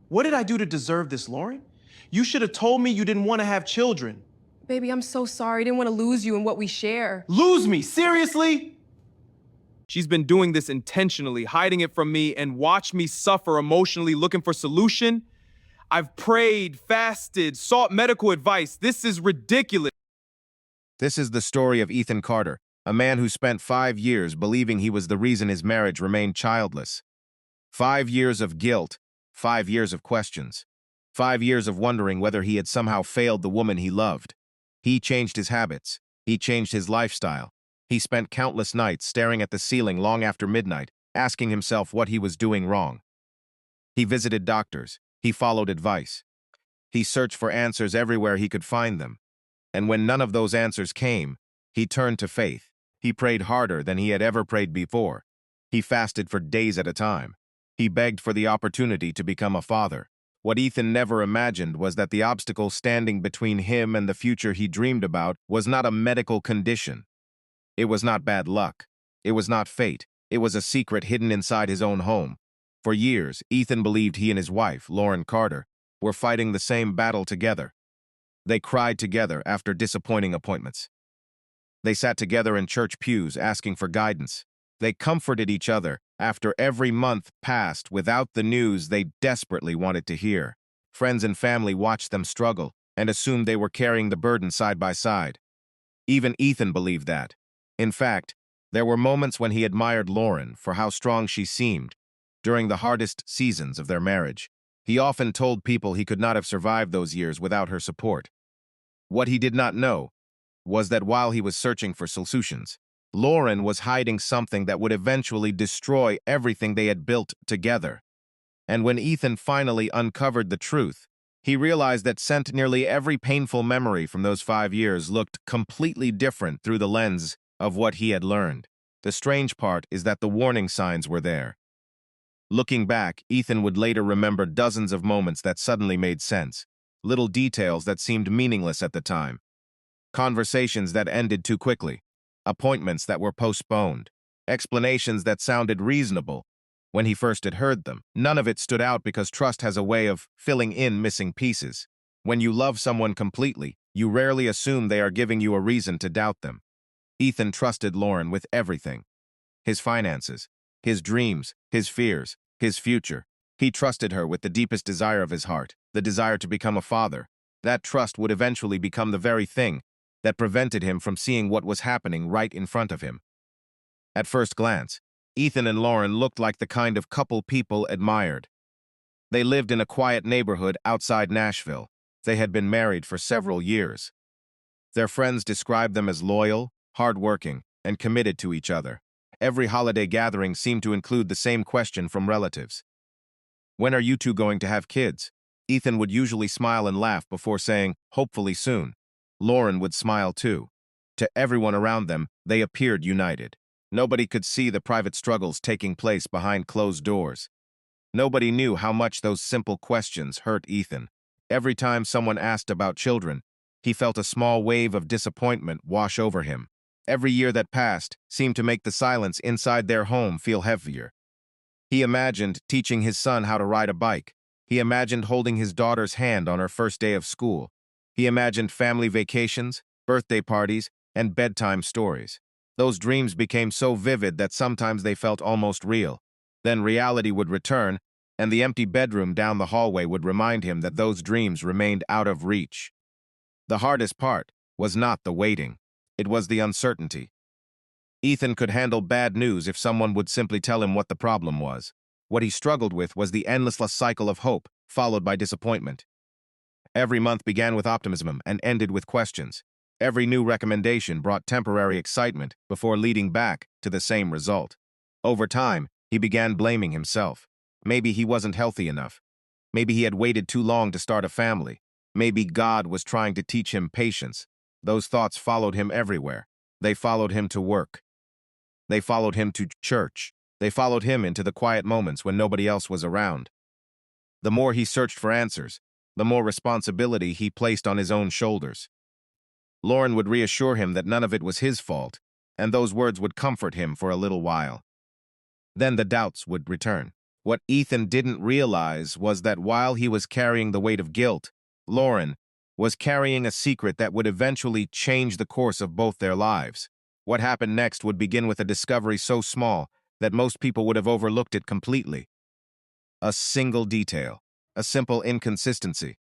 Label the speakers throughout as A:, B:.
A: What did I do to deserve this, Lauren? You should have told me you didn't want to have children.
B: Baby, I'm so sorry. I didn't want to lose you and what we share.
A: Lose me, seriously?
C: She's been doing this intentionally, hiding it from me, and watched me suffer emotionally looking for solution. I've prayed, fasted, sought medical advice. This is ridiculous.
D: This is the story of Ethan Carter, a man who spent 5 years believing he was the reason his marriage remained childless. 5 years of guilt, 5 years of questions, 5 years of wondering whether he had somehow failed the woman he loved. He changed his habits. He changed his lifestyle. He spent countless nights staring at the ceiling long after midnight, asking himself what he was doing wrong. He visited doctors. He followed advice. He searched for answers everywhere he could find them. And when none of those answers came, he turned to faith. He prayed harder than he had ever prayed before. He fasted for days at a time. He begged for the opportunity to become a father. What Ethan never imagined was that the obstacle standing between him and the future he dreamed about was not a medical condition. It was not bad luck. It was not fate. It was a secret hidden inside his own home. For years, Ethan believed he and his wife, Lauren Carter, were fighting the same battle together. They cried together after disappointing appointments. They sat together in church pews asking for guidance. They comforted each other after every month passed without the news they desperately wanted to hear. Friends and family watched them struggle and assumed they were carrying the burden side by side. Even Ethan believed that. In fact, there were moments when he admired Lauren for how strong she seemed during the hardest seasons of their marriage. He often told people he could not have survived those years without her support. What he did not know was that while he was searching for solutions, Lauren was hiding something that would eventually destroy everything they had built together. And when Ethan finally uncovered the truth, he realized that nearly every painful memory from those 5 years looked completely different through the lens of what he had learned. The strange part is that the warning signs were there. Looking back, Ethan would later remember dozens of moments that suddenly made sense, little details that seemed meaningless at the time, conversations that ended too quickly, appointments that were postponed, explanations that sounded reasonable when he first had heard them. None of it stood out because trust has a way of filling in missing pieces. When you love someone completely, you rarely assume they are giving you a reason to doubt them. Ethan trusted Lauren with everything. His finances, his dreams, his fears, his future. He trusted her with the deepest desire of his heart, the desire to become a father. That trust would eventually become the very thing that prevented him from seeing what was happening right in front of him. At first glance, Ethan and Lauren looked like the kind of couple people admired. They lived in a quiet neighborhood outside Nashville. They had been married for several years. Their friends described them as loyal, hardworking, and committed to each other. Every holiday gathering seemed to include the same question from relatives. "When are you two going to have kids?" Ethan would usually smile and laugh before saying, "Hopefully soon." Lauren would smile too. To everyone around them, they appeared united. Nobody could see the private struggles taking place behind closed doors. Nobody knew how much those simple questions hurt Ethan. Every time someone asked about children, he felt a small wave of disappointment wash over him. Every year that passed seemed to make the silence inside their home feel heavier. He imagined teaching his son how to ride a bike. He imagined holding his daughter's hand on her first day of school. He imagined family vacations, birthday parties, and bedtime stories. Those dreams became so vivid that sometimes they felt almost real. Then reality would return, and the empty bedroom down the hallway would remind him that those dreams remained out of reach. The hardest part was not the waiting. It was the uncertainty. Ethan could handle bad news if someone would simply tell him what the problem was. What he struggled with was the endless cycle of hope, followed by disappointment. Every month began with optimism and ended with questions. Every new recommendation brought temporary excitement before leading back to the same result. Over time, he began blaming himself. Maybe he wasn't healthy enough. Maybe he had waited too long to start a family. Maybe God was trying to teach him patience. Those thoughts followed him everywhere. They followed him to work. They followed him to church. They followed him into the quiet moments when nobody else was around. The more he searched for answers, the more responsibility he placed on his own shoulders. Lauren would reassure him that none of it was his fault, and those words would comfort him for a little while. Then the doubts would return. What Ethan didn't realize was that while he was carrying the weight of guilt, Lauren was carrying a secret that would eventually change the course of both their lives. What happened next would begin with a discovery so small that most people would have overlooked it completely. A single detail, a simple inconsistency.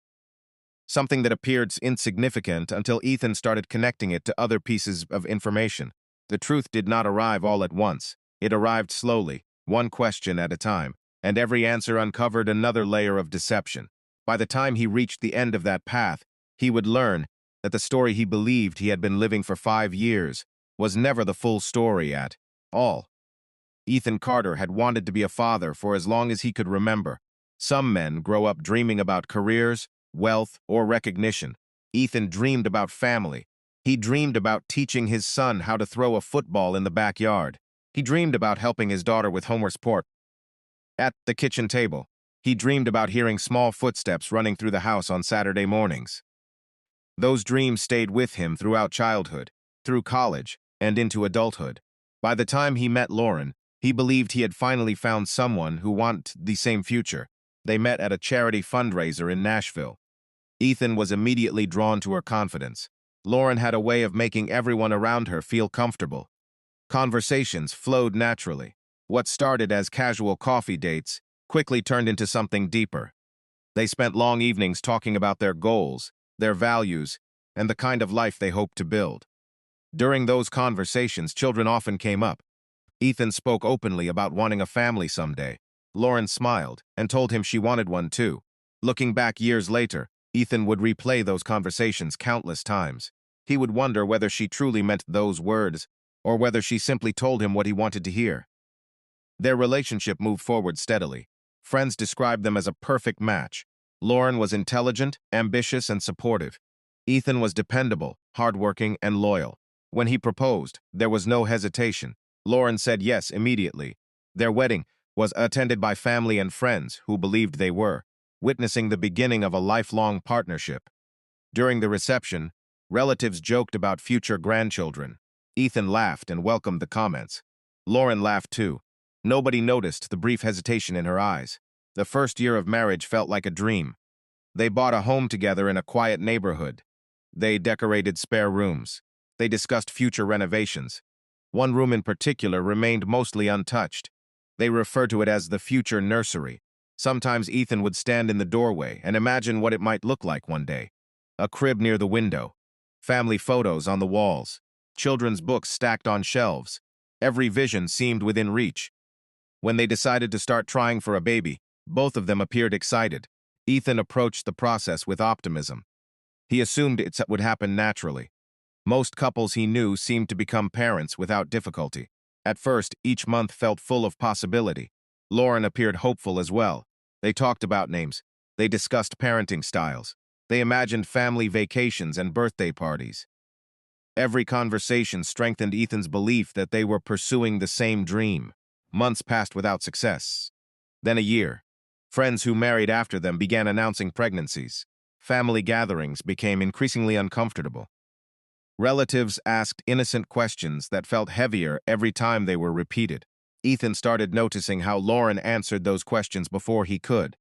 D: Something that appeared insignificant until Ethan started connecting it to other pieces of information. The truth did not arrive all at once. It arrived slowly, one question at a time, and every answer uncovered another layer of deception. By the time he reached the end of that path, he would learn that the story he believed he had been living for 5 years was never the full story at all. Ethan Carter had wanted to be a father for as long as he could remember. Some men grow up dreaming about careers, wealth, or recognition. Ethan dreamed about family. He dreamed about teaching his son how to throw a football in the backyard. He dreamed about helping his daughter with homework. At the kitchen table, he dreamed about hearing small footsteps running through the house on Saturday mornings. Those dreams stayed with him throughout childhood, through college, and into adulthood. By the time he met Lauren, he believed he had finally found someone who wanted the same future. They met at a charity fundraiser in Nashville. Ethan was immediately drawn to her confidence. Lauren had a way of making everyone around her feel comfortable. Conversations flowed naturally. What started as casual coffee dates quickly turned into something deeper. They spent long evenings talking about their goals, their values, and the kind of life they hoped to build. During those conversations, children often came up. Ethan spoke openly about wanting a family someday. Lauren smiled and told him she wanted one too. Looking back years later, Ethan would replay those conversations countless times. He would wonder whether she truly meant those words or whether she simply told him what he wanted to hear. Their relationship moved forward steadily. Friends described them as a perfect match. Lauren was intelligent, ambitious, and supportive. Ethan was dependable, hardworking, and loyal. When he proposed, there was no hesitation. Lauren said yes immediately. Their wedding was attended by family and friends who believed they were witnessing the beginning of a lifelong partnership. During the reception, relatives joked about future grandchildren. Ethan laughed and welcomed the comments. Lauren laughed too. Nobody noticed the brief hesitation in her eyes. The first year of marriage felt like a dream. They bought a home together in a quiet neighborhood. They decorated spare rooms. They discussed future renovations. One room in particular remained mostly untouched. They referred to it as the future nursery. Sometimes Ethan would stand in the doorway and imagine what it might look like one day. A crib near the window, family photos on the walls, children's books stacked on shelves. Every vision seemed within reach. When they decided to start trying for a baby, both of them appeared excited. Ethan approached the process with optimism. He assumed it would happen naturally. Most couples he knew seemed to become parents without difficulty. At first, each month felt full of possibility. Lauren appeared hopeful as well. They talked about names. They discussed parenting styles. They imagined family vacations and birthday parties. Every conversation strengthened Ethan's belief that they were pursuing the same dream. Months passed without success. Then a year. Friends who married after them began announcing pregnancies. Family gatherings became increasingly uncomfortable. Relatives asked innocent questions that felt heavier every time they were repeated. Ethan started noticing how Lauren answered those questions before he could.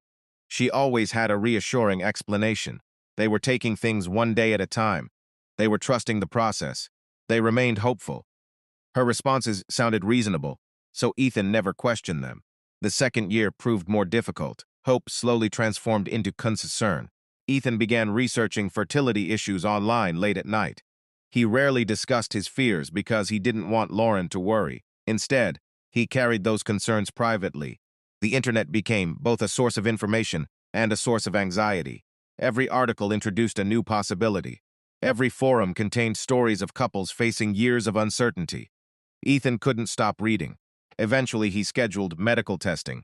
D: She always had a reassuring explanation. They were taking things one day at a time. They were trusting the process. They remained hopeful. Her responses sounded reasonable, so Ethan never questioned them. The second year proved more difficult. Hope slowly transformed into concern. Ethan began researching fertility issues online late at night. He rarely discussed his fears because he didn't want Lauren to worry. Instead, he carried those concerns privately. The internet became both a source of information and a source of anxiety. Every article introduced a new possibility. Every forum contained stories of couples facing years of uncertainty. Ethan couldn't stop reading. Eventually, he scheduled medical testing.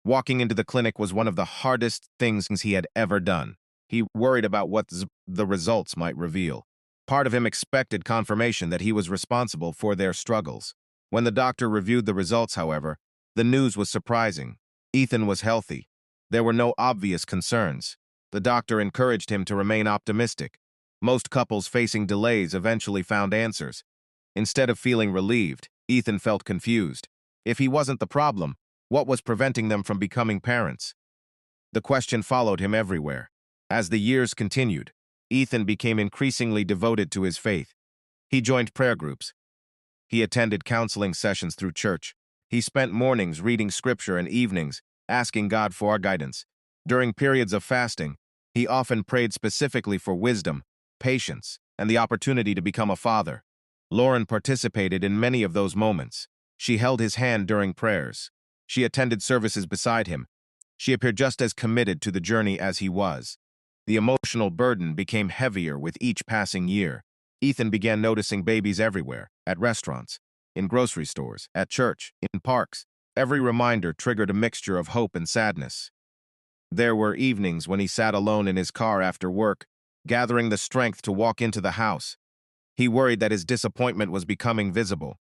D: Walking into the clinic was one of the hardest things he had ever done. He worried about what the results might reveal. Part of him expected confirmation that he was responsible for their struggles. When the doctor reviewed the results, however, the news was surprising. Ethan was healthy. There were no obvious concerns. The doctor encouraged him to remain optimistic. Most couples facing delays eventually found answers. Instead of feeling relieved, Ethan felt confused. If he wasn't the problem, What was preventing them from becoming parents? The question followed him everywhere. As the years continued, Ethan became increasingly devoted to his faith. He joined prayer groups. He attended counseling sessions through church. He spent mornings reading scripture and evenings, asking God for guidance. During periods of fasting, he often prayed specifically for wisdom, patience, and the opportunity to become a father. Lauren participated in many of those moments. She held his hand during prayers. She attended services beside him. She appeared just as committed to the journey as he was. The emotional burden became heavier with each passing year. Ethan began noticing babies everywhere, at restaurants, in grocery stores, at church, in parks. Every reminder triggered a mixture of hope and sadness. There were evenings when he sat alone in his car after work, gathering the strength to walk into the house. He worried that his disappointment was becoming visible.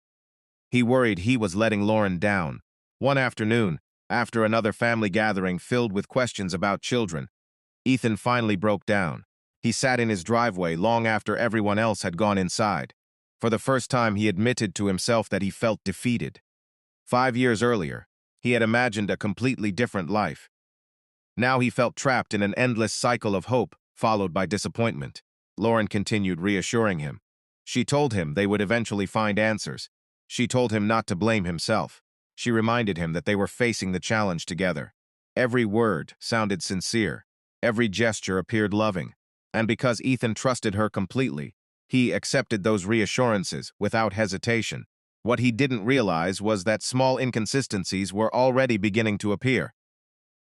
D: He worried he was letting Lauren down. One afternoon, after another family gathering filled with questions about children, Ethan finally broke down. He sat in his driveway long after everyone else had gone inside. For the first time, he admitted to himself that he felt defeated. 5 years earlier, he had imagined a completely different life. Now he felt trapped in an endless cycle of hope, followed by disappointment. Lauren continued reassuring him. She told him they would eventually find answers. She told him not to blame himself. She reminded him that they were facing the challenge together. Every word sounded sincere. Every gesture appeared loving. And because Ethan trusted her completely, he accepted those reassurances without hesitation. What he didn't realize was that small inconsistencies were already beginning to appear.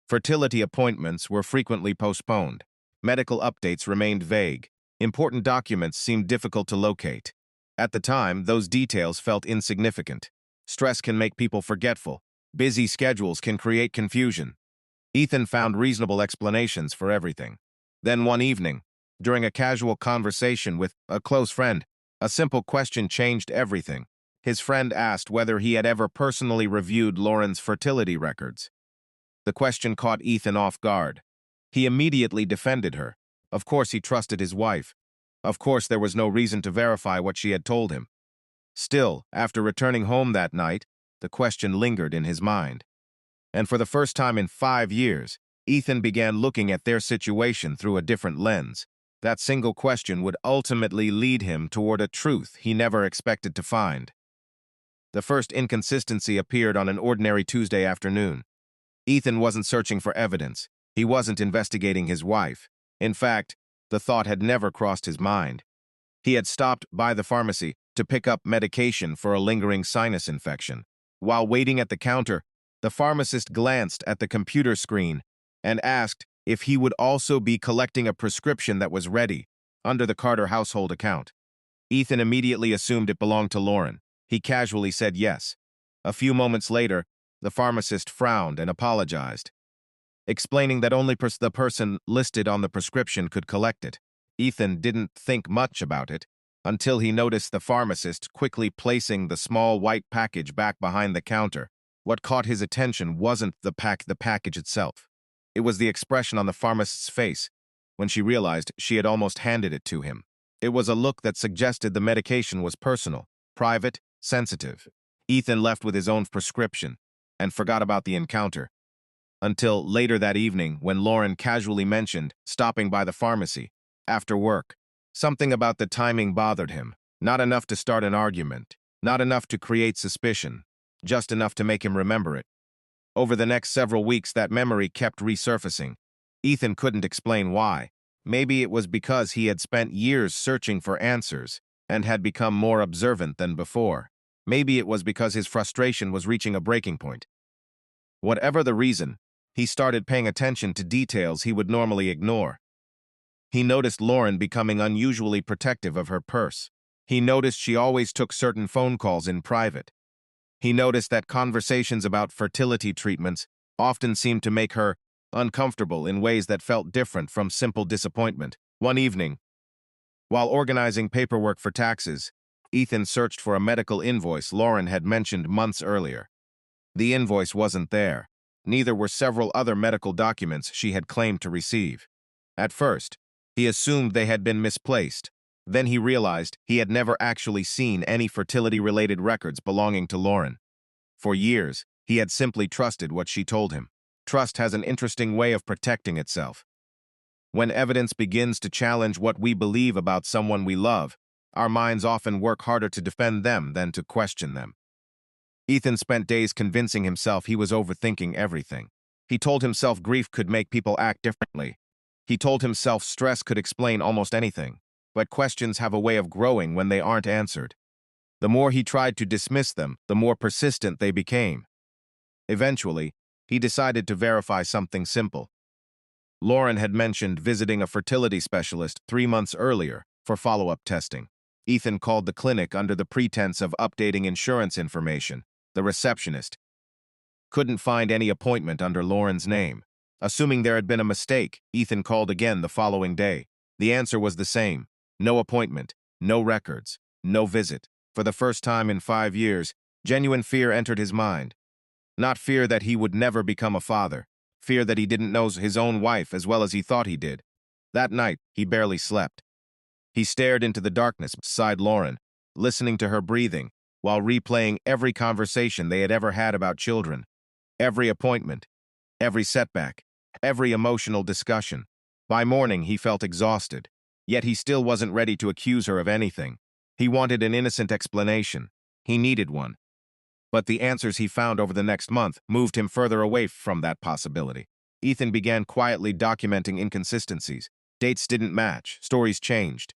D: Fertility appointments were frequently postponed. Medical updates remained vague. Important documents seemed difficult to locate. At the time, those details felt insignificant. Stress can make people forgetful. Busy schedules can create confusion. Ethan found reasonable explanations for everything. Then one evening, during a casual conversation with a close friend, a simple question changed everything. His friend asked whether he had ever personally reviewed Lauren's fertility records. The question caught Ethan off guard. He immediately defended her. Of course he trusted his wife. Of course there was no reason to verify what she had told him. Still, after returning home that night, the question lingered in his mind. And for the first time in 5 years, Ethan began looking at their situation through a different lens. That single question would ultimately lead him toward a truth he never expected to find. The first inconsistency appeared on an ordinary Tuesday afternoon. Ethan wasn't searching for evidence. He wasn't investigating his wife. In fact, the thought had never crossed his mind. He had stopped by the pharmacy to pick up medication for a lingering sinus infection. While waiting at the counter, the pharmacist glanced at the computer screen and asked if he would also be collecting a prescription that was ready under the Carter household account. Ethan immediately assumed it belonged to Lauren. He casually said yes. A few moments later, the pharmacist frowned and apologized, explaining that only the person listed on the prescription could collect it. Ethan didn't think much about it until he noticed the pharmacist quickly placing the small white package back behind the counter. What caught his attention wasn't the package itself. It was the expression on the pharmacist's face when she realized she had almost handed it to him. It was a look that suggested the medication was personal, private, sensitive. Ethan left with his own prescription and forgot about the encounter until later that evening when Lauren casually mentioned stopping by the pharmacy after work. Something about the timing bothered him. Not enough to start an argument, not enough to create suspicion, just enough to make him remember it. Over the next several weeks, that memory kept resurfacing. Ethan couldn't explain why. Maybe it was because he had spent years searching for answers and had become more observant than before. Maybe it was because his frustration was reaching a breaking point. Whatever the reason, he started paying attention to details he would normally ignore. He noticed Lauren becoming unusually protective of her purse. He noticed she always took certain phone calls in private. He noticed that conversations about fertility treatments often seemed to make her uncomfortable in ways that felt different from simple disappointment. One evening, while organizing paperwork for taxes, Ethan searched for a medical invoice Lauren had mentioned months earlier. The invoice wasn't there. Neither were several other medical documents she had claimed to receive. At first, he assumed they had been misplaced. Then he realized he had never actually seen any fertility-related records belonging to Lauren. For years, He had simply trusted what she told him. Trust has an interesting way of protecting itself. When evidence begins to challenge what we believe about someone we love, our minds often work harder to defend them than to question them. Ethan spent days convincing himself he was overthinking everything. He told himself grief could make people act differently. He told himself stress could explain almost anything. But questions have a way of growing when they aren't answered. The more he tried to dismiss them, the more persistent they became. Eventually, he decided to verify something simple. Lauren had mentioned visiting a fertility specialist 3 months earlier for follow-up testing. Ethan called the clinic under the pretense of updating insurance information. The receptionist couldn't find any appointment under Lauren's name. Assuming there had been a mistake, Ethan called again the following day. The answer was the same. No appointment, no records, no visit. For the first time in 5 years, genuine fear entered his mind. Not fear that he would never become a father. Fear that he didn't know his own wife as well as he thought he did. That night, he barely slept. He stared into the darkness beside Lauren, listening to her breathing, while replaying every conversation they had ever had about children. Every appointment, every setback, every emotional discussion. By morning, he felt exhausted. Yet he still wasn't ready to accuse her of anything. He wanted an innocent explanation. He needed one. But the answers he found over the next month moved him further away from that possibility. Ethan began quietly documenting inconsistencies. Dates didn't match, stories changed.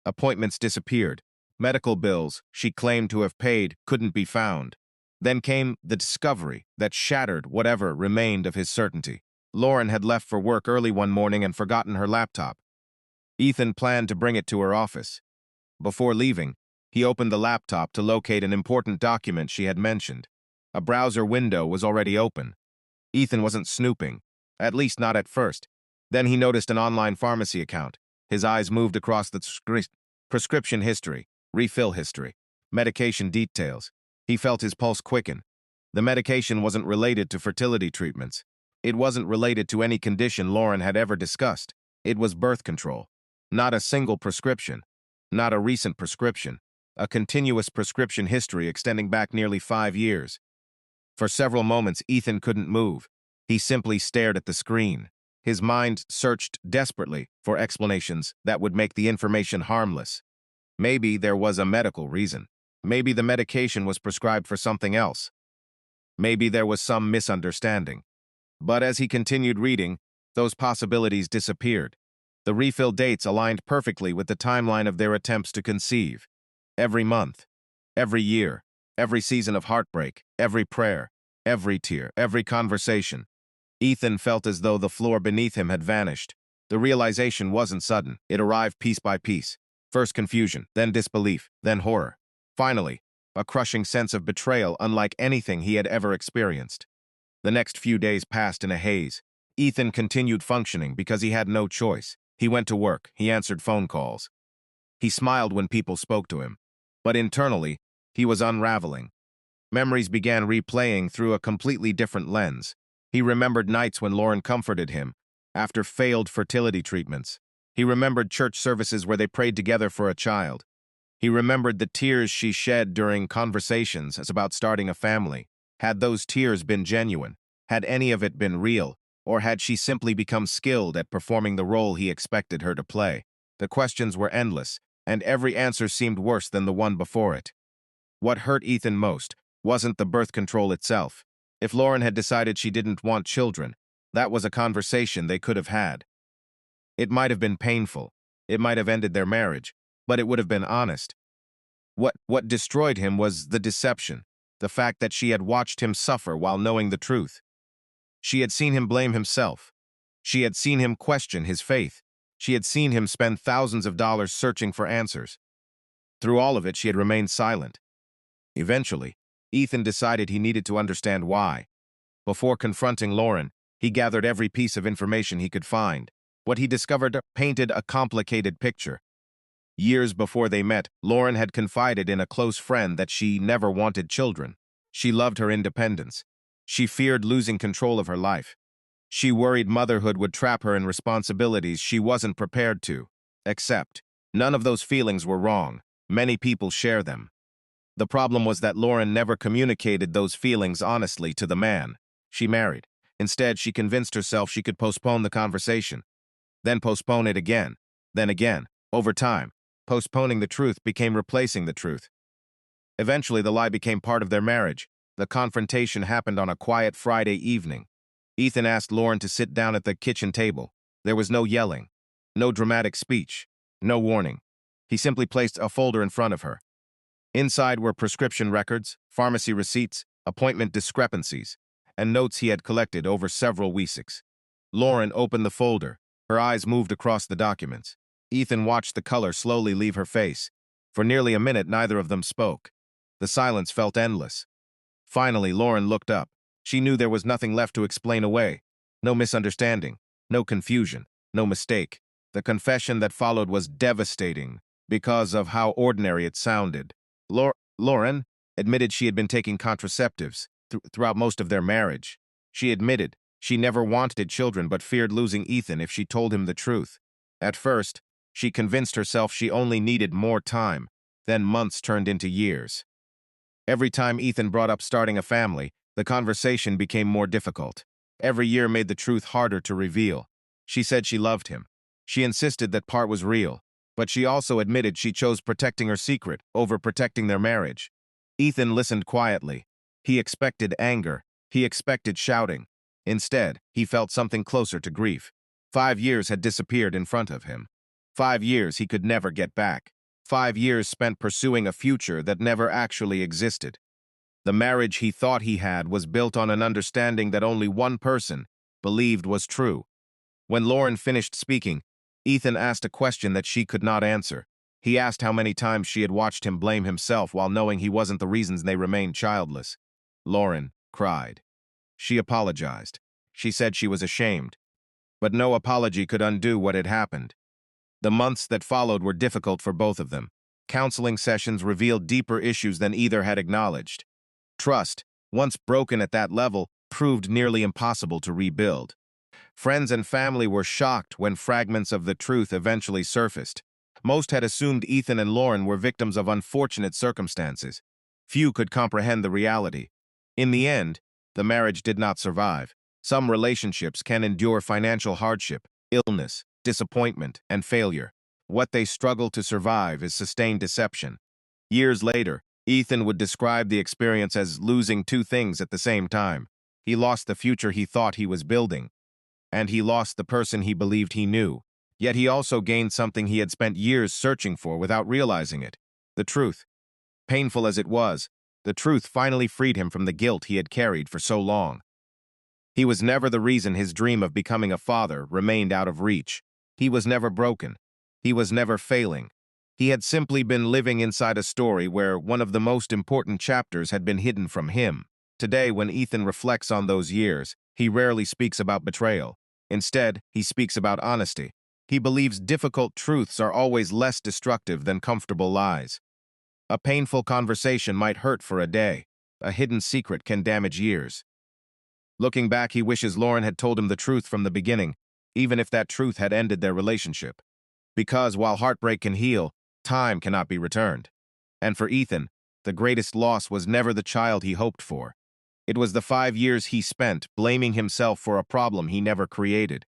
D: Appointments disappeared. Medical bills she claimed to have paid couldn't be found. Then came the discovery that shattered whatever remained of his certainty. Lauren had left for work early one morning and forgotten her laptop. Ethan planned to bring it to her office. Before leaving, he opened the laptop to locate an important document she had mentioned. A browser window was already open. Ethan wasn't snooping, at least not at first. Then he noticed an online pharmacy account. His eyes moved across the screen. Prescription history, refill history, medication details. He felt his pulse quicken. The medication wasn't related to fertility treatments. It wasn't related to any condition Lauren had ever discussed. It was birth control. Not a single prescription. Not a recent prescription. A continuous prescription history extending back nearly 5 years. For several moments, Ethan couldn't move. He simply stared at the screen. His mind searched desperately for explanations that would make the information harmless. Maybe there was a medical reason. Maybe the medication was prescribed for something else. Maybe there was some misunderstanding. But as he continued reading, those possibilities disappeared. The refill dates aligned perfectly with the timeline of their attempts to conceive. Every month, every year, every season of heartbreak, every prayer, every tear, every conversation. Ethan felt as though the floor beneath him had vanished. The realization wasn't sudden. It arrived piece by piece. First confusion, then disbelief, then horror. Finally, a crushing sense of betrayal unlike anything he had ever experienced. The next few days passed in a haze. Ethan continued functioning because he had no choice. He went to work. He answered phone calls. He smiled when people spoke to him. But internally, he was unraveling. Memories began replaying through a completely different lens. He remembered nights when Lauren comforted him after failed fertility treatments. He remembered church services where they prayed together for a child. He remembered the tears she shed during conversations about starting a family. Had those tears been genuine? Had any of it been real? Or had she simply become skilled at performing the role he expected her to play? The questions were endless, and every answer seemed worse than the one before it. What hurt Ethan most wasn't the birth control itself. If Lauren had decided she didn't want children, that was a conversation they could have had. It might have been painful. It might have ended their marriage, but it would have been honest. What destroyed him was the deception, the fact that she had watched him suffer while knowing the truth. She had seen him blame himself. She had seen him question his faith. She had seen him spend thousands of dollars searching for answers. Through all of it, she had remained silent. Eventually, Ethan decided he needed to understand why. Before confronting Lauren, he gathered every piece of information he could find. What he discovered painted a complicated picture. Years before they met, Lauren had confided in a close friend that she never wanted children. She loved her independence. She feared losing control of her life. She worried motherhood would trap her in responsibilities she wasn't prepared to accept. None of those feelings were wrong. Many people share them. The problem was that Lauren never communicated those feelings honestly to the man she married. Instead, she convinced herself she could postpone the conversation, then postpone it again, then again. Over time, postponing the truth became replacing the truth. Eventually, the lie became part of their marriage. The confrontation happened on a quiet Friday evening. Ethan asked Lauren to sit down at the kitchen table. There was no yelling, no dramatic speech, no warning. He simply placed a folder in front of her. Inside were prescription records, pharmacy receipts, appointment discrepancies, and notes he had collected over several weeks. Lauren opened the folder. Her eyes moved across the documents. Ethan watched the color slowly leave her face. For nearly a minute, neither of them spoke. The silence felt endless. Finally, Lauren looked up. She knew there was nothing left to explain away. No misunderstanding, no confusion, no mistake. The confession that followed was devastating because of how ordinary it sounded. Lauren admitted she had been taking contraceptives throughout most of their marriage. She admitted she never wanted children but feared losing Ethan if she told him the truth. At first, she convinced herself she only needed more time. Then months turned into years. Every time Ethan brought up starting a family, the conversation became more difficult. Every year made the truth harder to reveal. She said she loved him. She insisted that part was real, but she also admitted she chose protecting her secret over protecting their marriage. Ethan listened quietly. He expected anger. He expected shouting. Instead, he felt something closer to grief. 5 years had disappeared in front of him. 5 years he could never get back. 5 years spent pursuing a future that never actually existed. The marriage he thought he had was built on an understanding that only one person believed was true. When Lauren finished speaking, Ethan asked a question that she could not answer. He asked how many times she had watched him blame himself while knowing he wasn't the reason they remained childless. Lauren cried. She apologized. She said she was ashamed. But no apology could undo what had happened. The months that followed were difficult for both of them. Counseling sessions revealed deeper issues than either had acknowledged. Trust, once broken at that level, proved nearly impossible to rebuild. Friends and family were shocked when fragments of the truth eventually surfaced. Most had assumed Ethan and Lauren were victims of unfortunate circumstances. Few could comprehend the reality. In the end, the marriage did not survive. Some relationships can endure financial hardship, illness, disappointment, and failure. What they struggle to survive is sustained deception. Years later, Ethan would describe the experience as losing two things at the same time. He lost the future he thought he was building, and he lost the person he believed he knew. Yet he also gained something he had spent years searching for without realizing it: the truth. Painful as it was, the truth finally freed him from the guilt he had carried for so long. He was never the reason his dream of becoming a father remained out of reach. He was never broken. He was never failing. He had simply been living inside a story where one of the most important chapters had been hidden from him. Today, when Ethan reflects on those years, he rarely speaks about betrayal. Instead, he speaks about honesty. He believes difficult truths are always less destructive than comfortable lies. A painful conversation might hurt for a day. A hidden secret can damage years. Looking back, he wishes Lauren had told him the truth from the beginning, even if that truth had ended their relationship. Because while heartbreak can heal, time cannot be returned. And for Ethan, the greatest loss was never the child he hoped for. It was the 5 years he spent blaming himself for a problem he never created.